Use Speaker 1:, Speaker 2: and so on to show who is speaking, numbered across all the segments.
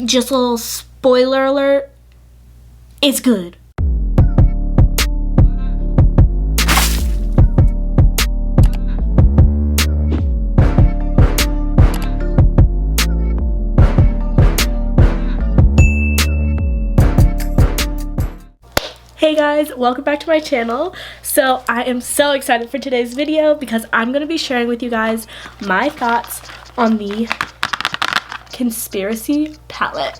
Speaker 1: just a little spoiler alert, it's good. Hey guys, welcome back to my channel. So I am so excited for today's video because I'm going to be sharing with you guys my thoughts on the CONSIRACY palette.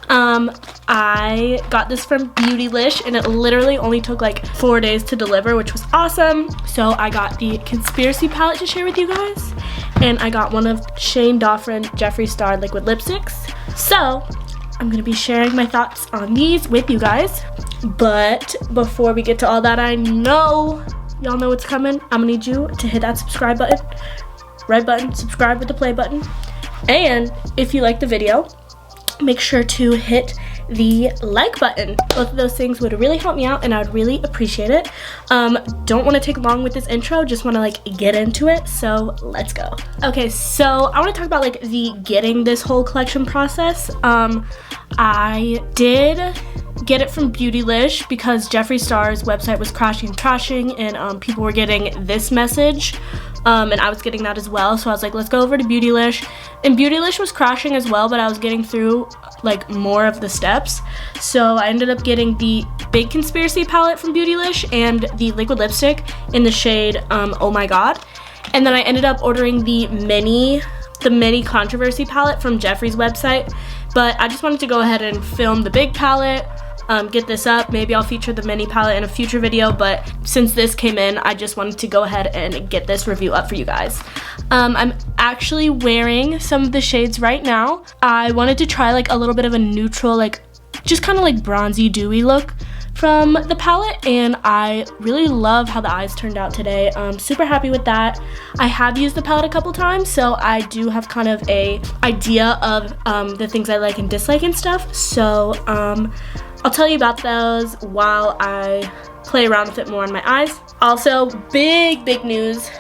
Speaker 1: I got this from Beautylish and it literally only took like 4 days to deliver, which was awesome. So I got the CONSIRACY palette to share with you guys, and I got one of Shane Dawson Jeffree Star liquid lipsticks. So I'm going to be sharing my thoughts on these with you guys. But before we get to all that, I know y'all know what's coming. I'm gonna need you to hit that subscribe button, red button, subscribe with the play button. And if you like the video, make sure to hit the like button. Both of those things would really help me out and I would really appreciate it. Don't want to take long with this intro, just want to like get into it, so let's go. Okay, so I want to talk about like the getting this whole collection process. I did get it from Beautylish because Jeffree Star's website was crashing and people were getting this message, and I was getting that as well, so I was like, let's go over to Beautylish. And Beautylish was crashing as well, but I was getting through like more of the steps, so I ended up getting the big CONSIRACY palette from Beautylish and the liquid lipstick in the shade Oh My God. And then I ended up ordering the mini Controversy palette from Jeffree's website, but I just wanted to go ahead and film the big palette, get this up. Maybe I'll feature the mini palette in a future video, but since this came in, I just wanted to go ahead and get this review up for you guys. I'm actually wearing some of the shades right now. I wanted to try like a little bit of a neutral, like just kind of like bronzy dewy look from the palette, and I really love how the eyes turned out today. Super happy with that. I have used the palette a couple times, so I do have kind of a idea of the things I like and dislike and stuff, so I'll tell you about those while I play around with it more on my eyes. Also, big news.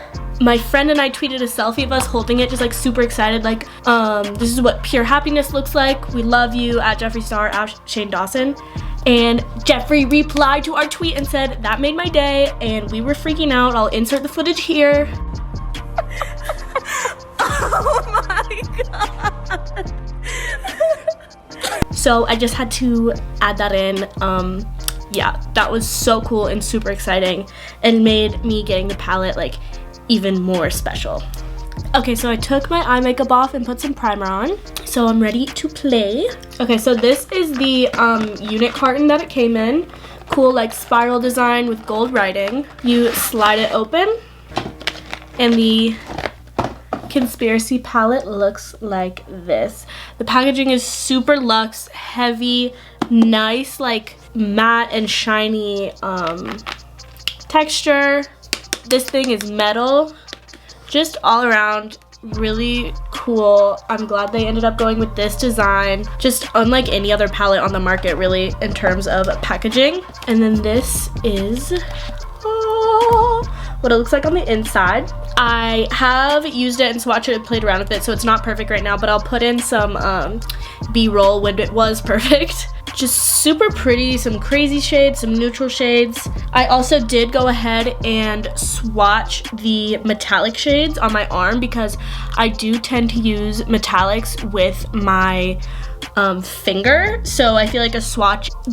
Speaker 1: My friend and I tweeted a selfie of us holding it, just like super excited, like this is what pure happiness looks like. We love you at Jeffree Star, at Shane Dawson. And Jeffree replied to our tweet and said, that made my day, and we were freaking out. I'll insert the footage here. Oh my God. So I just had to add that in. Yeah, that was so cool and super exciting and made me getting the palette like even more special. Okay, so I took my eye makeup off and put some primer on, so I'm ready to play. Okay, so this is the unit carton that it came in. Cool like spiral design with gold writing. You slide it open and the CONSIRACY palette looks like this. The packaging is super luxe, heavy, nice, like matte and shiny texture. This thing is metal, just all around really cool. I'm glad they ended up going with this design, just unlike any other palette on the market really in terms of packaging. And then this is what it looks like on the inside. I have used it and swatched it and played around with it, so it's not perfect right now, but I'll put in some B-roll when it was perfect. Just super pretty, some crazy shades, some neutral shades. I also did go ahead and swatch the metallic shades on my arm because I do tend to use metallics with my finger, so I feel like the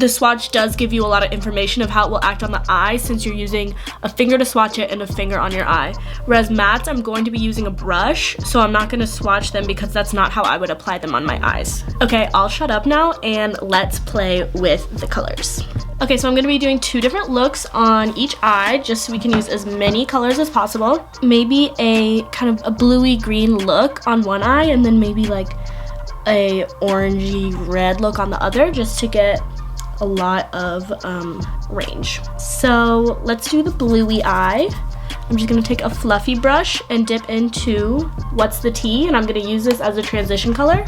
Speaker 1: swatch does give you a lot of information of how it will act on the eye, since you're using a finger to swatch it and a finger on your eye. Whereas mattes, I'm going to be using a brush, so I'm not going to swatch them because that's not how I would apply them on my eyes. Okay, I'll shut up now and let's play with the colors. Okay, so I'm going to be doing 2 different looks on each eye, just so we can use as many colors as possible. Maybe a kind of a bluey green look on one eye, and then maybe like a orangey red look on the other, just to get a lot of range. So let's do the bluey eye. I'm just gonna take a fluffy brush and dip into What's the Tea, and I'm gonna use this as a transition color.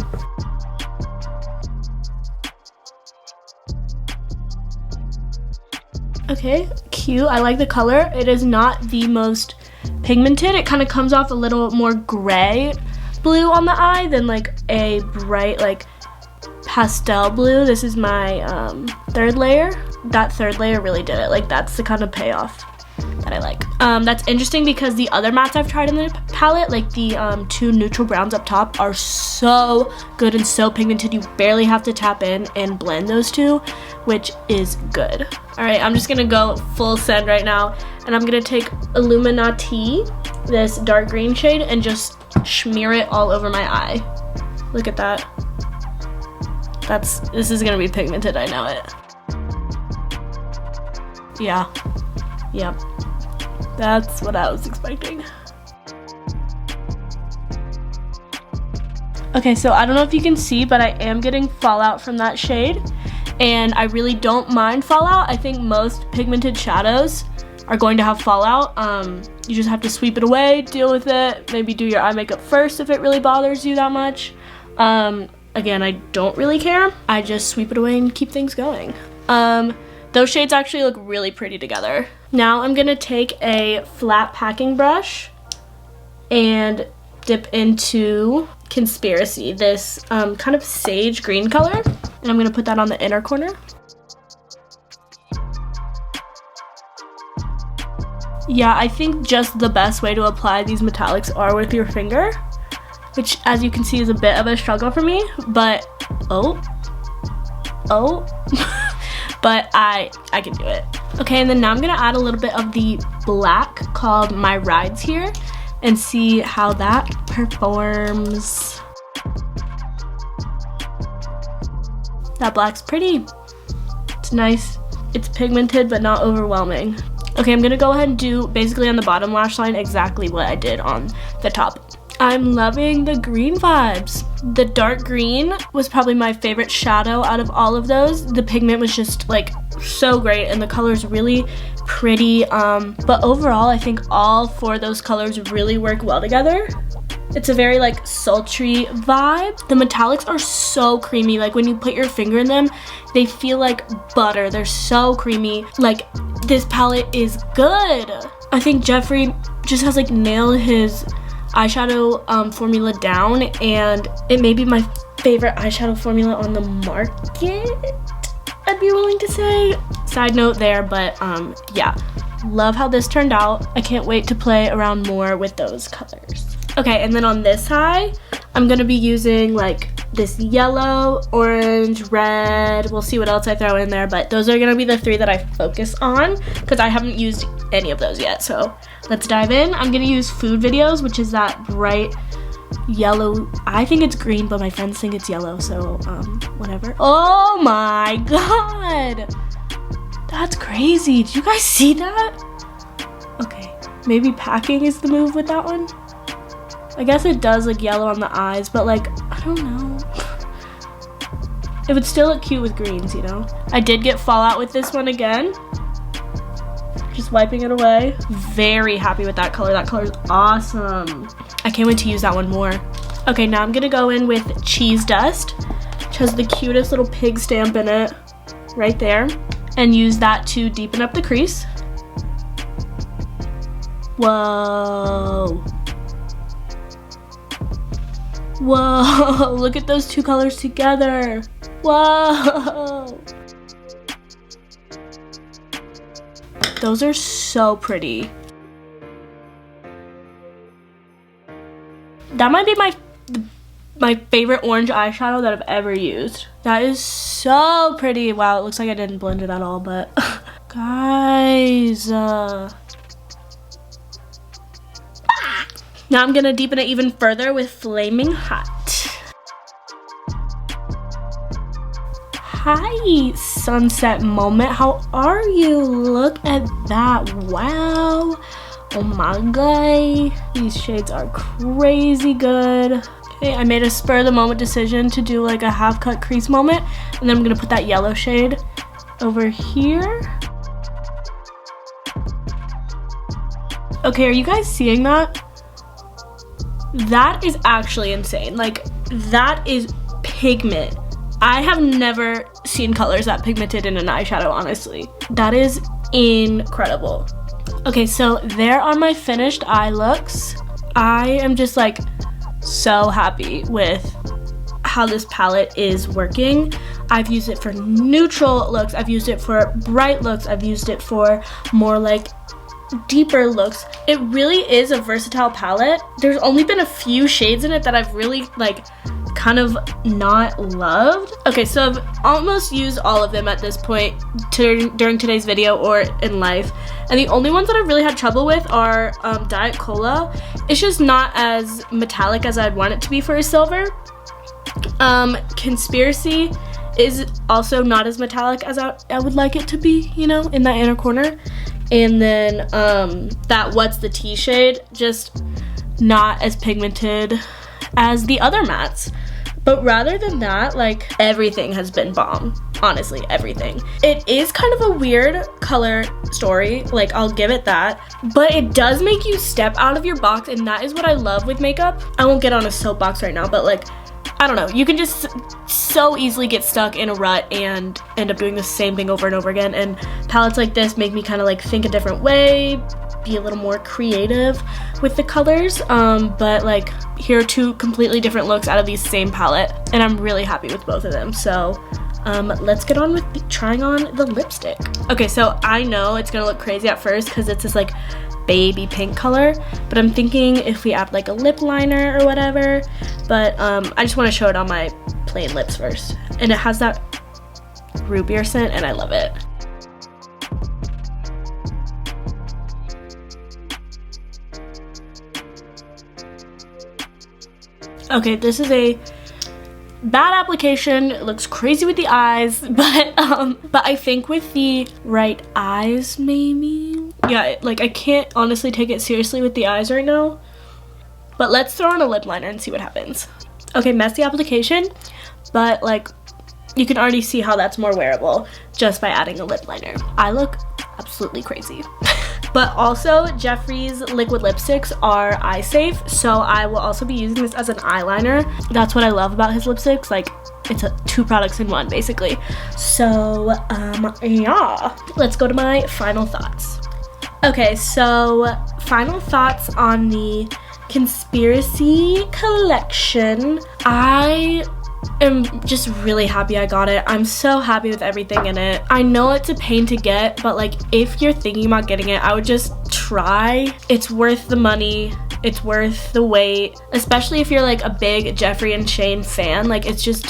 Speaker 1: Okay, cute. I like the color. It is not the most pigmented. It kind of comes off a little more gray blue on the eye than like a bright like pastel blue. This is my third layer. That third layer really did it. Like, that's the kind of payoff that I like. That's interesting because the other mattes I've tried in the palette, like the 2 neutral browns up top, are so good and so pigmented. You barely have to tap in and blend those two, which is good. All right, I'm just gonna go full send right now, and I'm gonna take Illuminati, this dark green shade, and just smear it all over my eye. Look at that. This is gonna be pigmented, I know it. Yeah, yep. That's what I was expecting. Okay, so I don't know if you can see, but I am getting fallout from that shade, and I really don't mind fallout. I think most pigmented shadows are going to have fallout. You just have to sweep it away, deal with it, maybe do your eye makeup first if it really bothers you that much. Again, I don't really care. I just sweep it away and keep things going. Those shades actually look really pretty together. Now I'm gonna take a flat packing brush and dip into Conspiracy, this kind of sage green color, and I'm gonna put that on the inner corner. Yeah, I think just the best way to apply these metallics are with your finger, which, as you can see, is a bit of a struggle for me, but but I can do it. Okay, and then now I'm gonna add a little bit of the black called My Rides here and see how that performs. That black's pretty. It's nice. It's pigmented but not overwhelming. Okay, I'm gonna go ahead and do basically on the bottom lash line exactly what I did on the top. I'm loving the green vibes. The dark green was probably my favorite shadow out of all of those. The pigment was just like so great and the color's really pretty. But overall, I think all 4 of those colors really work well together. It's a very like sultry vibe. The metallics are so creamy. Like when you put your finger in them, they feel like butter. They're so creamy. Like, this palette is good. I think Jeffree just has like nailed his eyeshadow formula down, and it may be my favorite eyeshadow formula on the market, I'd be willing to say. Side note there, but yeah, love how this turned out. I can't wait to play around more with those colors. Okay, and then on this eye, I'm gonna be using like this yellow, orange, red. We'll see what else I throw in there, but those are gonna be the 3 that I focus on because I haven't used any of those yet. So let's dive in. I'm gonna use Food Videos, which is that bright yellow. I think it's green, but my friends think it's yellow, so whatever. Oh my god, that's crazy. Did you guys see that? Okay, maybe packing is the move with that one. I guess it does look yellow on the eyes, but like, I don't know. It would still look cute with greens, you know? I did get fallout with this one again. Just wiping it away. Very happy with that color. That color is awesome. I can't wait to use that one more. Okay, now I'm gonna go in with Cheese Dust, which has the cutest little pig stamp in it right there, and use that to deepen up the crease. Whoa. Whoa, look at those 2 colors together. Whoa. Those are so pretty. That might be my favorite orange eyeshadow that I've ever used. That is so pretty. Wow, it looks like I didn't blend it at all, but guys. Now I'm gonna deepen it even further with Flaming Hot. Hi, sunset moment. How are you? Look at that. Wow. Oh my god. These shades are crazy good. Okay, I made a spur of the moment decision to do like a half cut crease moment, and then I'm gonna put that yellow shade over here. Okay, are you guys seeing that? That is actually insane. Like, that is pigment. I have never seen colors that pigmented in an eyeshadow, honestly. That is incredible. Okay, so there are my finished eye looks. I am just like so happy with how this palette is working. I've used it for neutral looks, I've used it for bright looks, I've used it for more like deeper looks. It really is a versatile palette. There's only been a few shades in it that I've really like kind of not loved. Okay, so I've almost used all of them at this point during today's video or in life, and the only ones that I've really had trouble with are Diet Cola. It's just not as metallic as I'd want it to be for a silver. Conspiracy is also not as metallic as I would like it to be, you know, in that inner corner. And then that What's the Tea shade, just not as pigmented as the other mattes. But rather than that, like, everything has been bomb. Honestly, everything. It is kind of a weird color story, like, I'll give it that. But it does make you step out of your box, and that is what I love with makeup. I won't get on a soapbox right now, but like, I don't know, you can just so easily get stuck in a rut and end up doing the same thing over and over again. And palettes like this make me kind of like think a different way, be a little more creative with the colors. But like, here are two completely different looks out of the same palette, and I'm really happy with both of them. So let's get on with trying on the lipstick. Okay, so I know it's gonna look crazy at first because it's this like baby pink color, but I'm thinking if we add like a lip liner or whatever. But I just want to show it on my plain lips first, and it has that root beer scent, and I love it. Okay, this is a bad application. It looks crazy with the eyes, but I think with the right eyes, maybe. Yeah, like I can't honestly take it seriously with the eyes right now. But let's throw on a lip liner and see what happens. Okay, messy application, but like you can already see how that's more wearable just by adding a lip liner. I look absolutely crazy. But also, Jeffree's liquid lipsticks are eye safe, so I will also be using this as an eyeliner. That's what I love about his lipsticks, like it's two products in one basically. So yeah, let's go to my final thoughts. Okay, so final thoughts on the Conspiracy collection. I am just really happy I got it. I'm so happy with everything in it. I know it's a pain to get, but like if you're thinking about getting it, I would just try. It's worth the money. It's worth the wait, especially if you're like a big Jeffree and Shane fan. Like it's just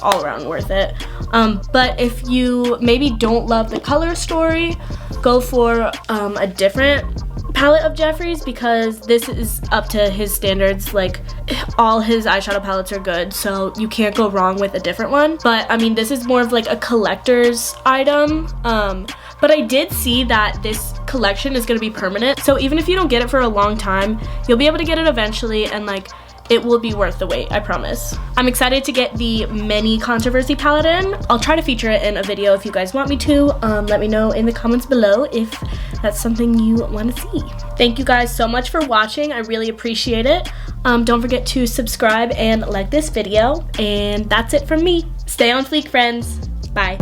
Speaker 1: all around worth it. But if you maybe don't love the color story, go for a different palette of Jeffree's, because this is up to his standards. Like all his eyeshadow palettes are good, so you can't go wrong with a different one. But I mean, this is more of like a collector's item. But I did see that this collection is gonna be permanent, so even if you don't get it for a long time, you'll be able to get it eventually, and like it will be worth the wait, I promise. I'm excited to get the mini Controversy palette in. I'll try to feature it in a video if you guys want me to. Let me know in the comments below if that's something you want to see. Thank you guys so much for watching. I really appreciate it. Don't forget to subscribe and like this video. And that's it from me. Stay on fleek, friends. Bye.